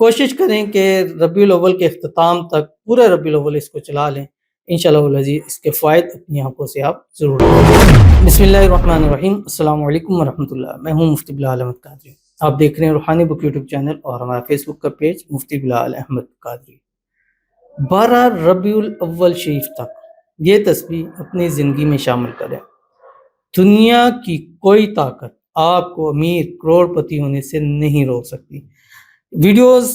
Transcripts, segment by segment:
کوشش کریں کہ ربیع الاول کے اختتام تک پورے ربیع الاول اس کو چلا لیں، انشاءاللہ العزیز اس کے فوائد اپنی آنکھوں سے آپ ضرور لیں۔ بسم اللہ الرحمن الرحیم، السلام علیکم ورحمۃ اللہ۔ میں ہوں مفتی بلال احمد قادری، آپ دیکھ رہے ہیں روحانی بک یوٹیوب چینل اور ہمارا فیس بک کا پیج مفتی بلال احمد قادری۔ 12 ربیع الاول شریف تک یہ تسبیح اپنی زندگی میں شامل کریں۔ دنیا کی کوئی طاقت آپ کو امیر کروڑ پتی ہونے سے نہیں روک سکتی۔ ویڈیوز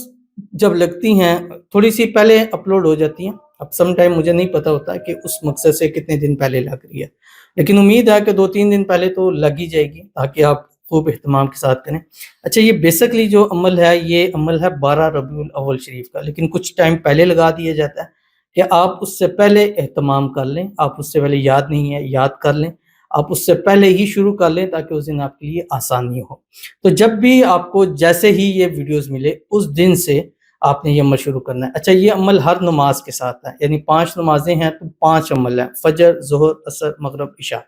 جب لگتی ہیں تھوڑی سی پہلے اپلوڈ ہو جاتی ہیں، اب سم ٹائم مجھے نہیں پتہ ہوتا کہ اس مقصد سے کتنے دن پہلے لگ رہی ہے، لیکن امید ہے کہ 2-3 دن پہلے تو لگ ہی جائے گی تاکہ آپ خوب اہتمام کے ساتھ کریں۔ اچھا، یہ بیسکلی جو عمل ہے یہ عمل ہے 12 ربیع الاول شریف کا، لیکن کچھ ٹائم پہلے لگا دیا جاتا ہے کہ آپ اس سے پہلے اہتمام کر لیں، آپ اس سے پہلے یاد نہیں ہے یاد کر لیں، آپ اس سے پہلے ہی شروع کر لیں تاکہ اس دن آپ کے لیے آسانی ہو۔ تو جب بھی آپ کو جیسے ہی یہ ویڈیوز ملے اس دن سے آپ نے یہ عمل شروع کرنا ہے۔ اچھا، یہ عمل ہر نماز کے ساتھ ہے، یعنی 5 نمازیں ہیں تو 5 عمل ہیں، فجر، ظہر، عصر، مغرب، عشاء۔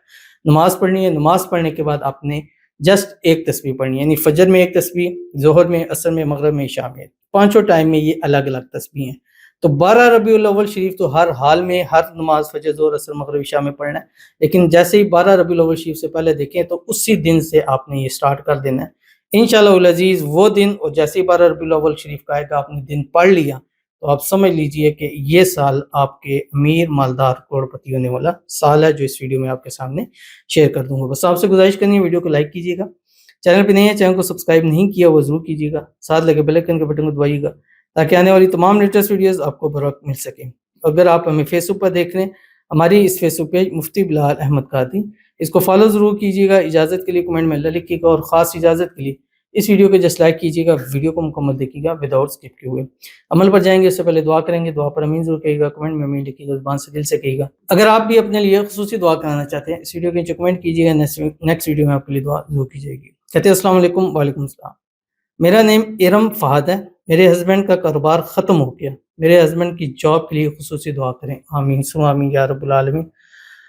نماز پڑھنی ہے، نماز پڑھنے کے بعد آپ نے جسٹ ایک تسبیح پڑھنی ہے، یعنی فجر میں ایک تسبیح، ظہر میں، عصر میں، مغرب میں، عشاء میں، پانچوں ٹائم میں یہ الگ الگ تسبیح ہیں۔ تو 12 ربیع الاول شریف تو ہر حال میں ہر نماز فجر، ظہر، عصر، مغرب، عشاء میں پڑھنا ہے، لیکن جیسے ہی 12 ربیع الاول شریف سے پہلے دیکھیں تو اسی دن سے آپ نے یہ سٹارٹ کر دینا ہے انشاءاللہ العزیز۔ وہ دن اور جیسے ہی 12 ربیع الاول شریف کا آئے گا آپ نے دن پڑھ لیا تو آپ سمجھ لیجئے کہ یہ سال آپ کے امیر مالدار کروڑ پتی ہونے والا سال ہے، جو اس ویڈیو میں آپ کے سامنے شیئر کر دوں گا۔ بس آپ سے گزارش کرنی ہے ویڈیو کو لائک کیجیے گا، چینل پہ نہیں ہے چینل کو سبسکرائب نہیں کیا وہ ضرور کیجیے گا، ساتھ لگے بیل آئیکن کے بٹن کو دبائیے گا تاکہ آنے والی تمام لیٹسٹ ویڈیوز آپ کو بر وقت مل سکیں۔ اگر آپ ہمیں فیس بک پر دیکھ رہے ہیں، ہماری اس فیس بک پیج مفتی بلال احمد قادری، اس کو فالو ضرور کیجیے گا۔ اجازت کے لیے کمنٹ میں اللہ لکھیے گا، اور خاص اجازت کے لیے اس ویڈیو کو جسٹ لائک کیجیے گا، ویڈیو کو مکمل دیکھیے گا وداؤٹ اسکپ کیے ہوئے۔ عمل پر جائیں گے اس سے پہلے دعا کریں گے، دعا پر امین ضرور کہیے گا، کمنٹ میں امین لکھیے گا، زبان سے دل سے کہیے گا۔ اگر آپ بھی اپنے لیے خصوصی دعا کرانا چاہتے ہیں اس ویڈیو کے نیچے کمنٹ کیجیے گا، نیکسٹ ویڈیو میں آپ کے لیے دعا ضرور کی جائے گی۔ کہتے ہیں السلام علیکم۔ وعلیکم السلام۔ میرا نیم ارم فہد ہے، میرے ہسبینڈ کا کاروبار ختم ہو گیا، میرے ہسبینڈ کی جاب کے لیے خصوصی دعا کریں، آمین سم آمین یا رب العالمین۔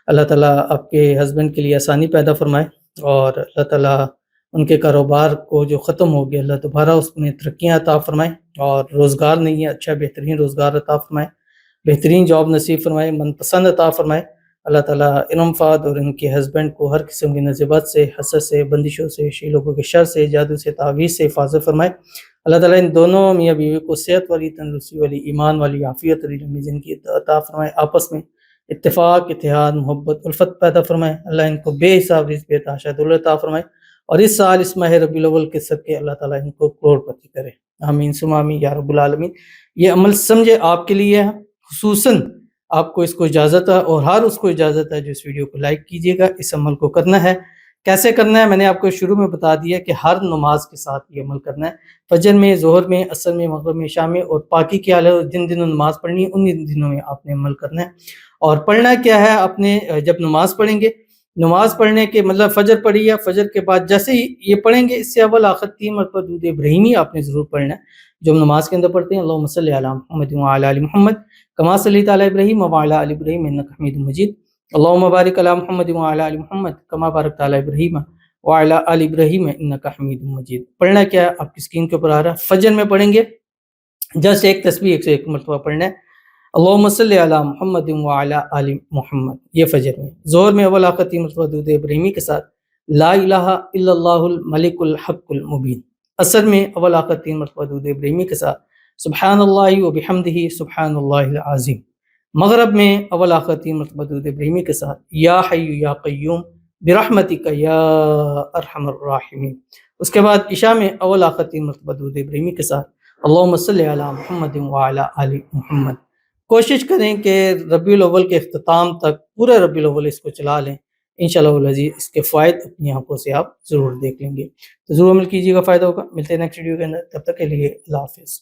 اللہ تعالیٰ آپ کے ہسبینڈ کے لیے آسانی پیدا فرمائے، اور اللہ تعالیٰ ان کے کاروبار کو جو ختم ہو گیا اللہ دوبارہ اس میں ترقیاں عطا فرمائے، اور روزگار نہیں ہے اچھا بہترین روزگار عطا فرمائے، بہترین جاب نصیب فرمائے، من پسند عطا فرمائے۔ اللہ تعالیٰ ارم فہد اور ان کے ہسبینڈ کو ہر قسم کی نصیبت سے، حسد سے، بندشوں سے، شی لوگوں کے شر سے، جادو سے، تعویذ سے حفاظت فرمائے۔ اللہ تعالیٰ ان دونوں میاں بیوی کو صحت والی، تندرستی والی، ایمان والی، عافیت والی لمبی زندگی عطا فرمائے، آپس میں اتفاق، اتحاد، محبت، الفت پیدا فرمائے۔ اللہ ان کو بے حساب رزق، بے تحاشا دولت عطا فرمائے، اور اس سال اس ماہ ربیع الاول کے صدقے اللہ تعالیٰ ان کو کروڑ پتی کرے، آمین ثم آمین یا رب العالمین۔ یہ عمل سمجھے آپ کے لیے ہے، خصوصاً آپ کو اس کو اجازت ہے، اور ہر اس کو اجازت ہے جو اس ویڈیو کو لائک کیجیے گا۔ اس عمل کو کرنا ہے، کیسے کرنا ہے میں نے آپ کو شروع میں بتا دیا کہ ہر نماز کے ساتھ یہ عمل کرنا ہے، فجر میں، ظہر میں، عصر میں، مغرب میں، عشاء میں، اور باقی کے حالات جن دنوں نماز پڑھنی ہے ان دنوں میں آپ نے عمل کرنا ہے۔ اور پڑھنا کیا ہے، آپ نے جب نماز پڑھیں گے، نماز پڑھنے کے مطلب فجر پڑھی ہے، فجر کے بعد جیسے ہی یہ پڑھیں گے اس سے اول آخر 3 مرتبہ درود ابراہیمی آپ نے ضرور پڑھنا ہے، جو ہم نماز کے اندر پڑھتے ہیں، اللہم صلی علی محمد وعلی آل محمد کما صلیت علی ابراہیم وعلی آل ابراہیم انک حمید مجید، اللہم بارک علی محمد وعلی آل محمد کما بارکت علی ابراہیم وعلی آل ابراہیم انک حمید مجید۔ پڑھنا کیا ہے آپ کی اسکرین کے اوپر آ رہا ہے، فجر میں پڑھیں گے جسٹ ایک تسبیح 101 مرتبہ پڑھنا ہے، اللہم صلی علی محمد وعلی آل محمد، یہ فجر میں۔ ظہر میں اول آخر 3 مرتبہ درود ابراہیمی کے ساتھ لا الہ الا اللہ الملک الحق المبین۔ عصر میں اول آخر 3 مرتبہ درود ابراہیمی کے ساتھ سبحان اللہ وبحمدہ سبحان اللہ العظیم۔ مغرب میں اول آخر 3 مرتبہ درود ابراہیمی کے ساتھ یا حی یا قیوم برحمتک یا ارحم الراحمین۔ اس کے بعد عشاء میں اول آخر 3 مرتبہ درود ابراہیمی کے ساتھ اللہم صلی علی محمد وعلی آل محمد۔ کوشش کریں کہ ربیع الاول کے اختتام تک پورے ربیع الاول اس کو چلا لیں، انشاءاللہ العزیز اس کے فوائد اپنی آنکھوں سے آپ ضرور دیکھ لیں گے۔ تو ضرور عمل کیجیے گا، فائدہ ہوگا۔ ملتے ہیں نیکسٹ ویڈیو کے اندر، تب تک کے لیے اللہ حافظ۔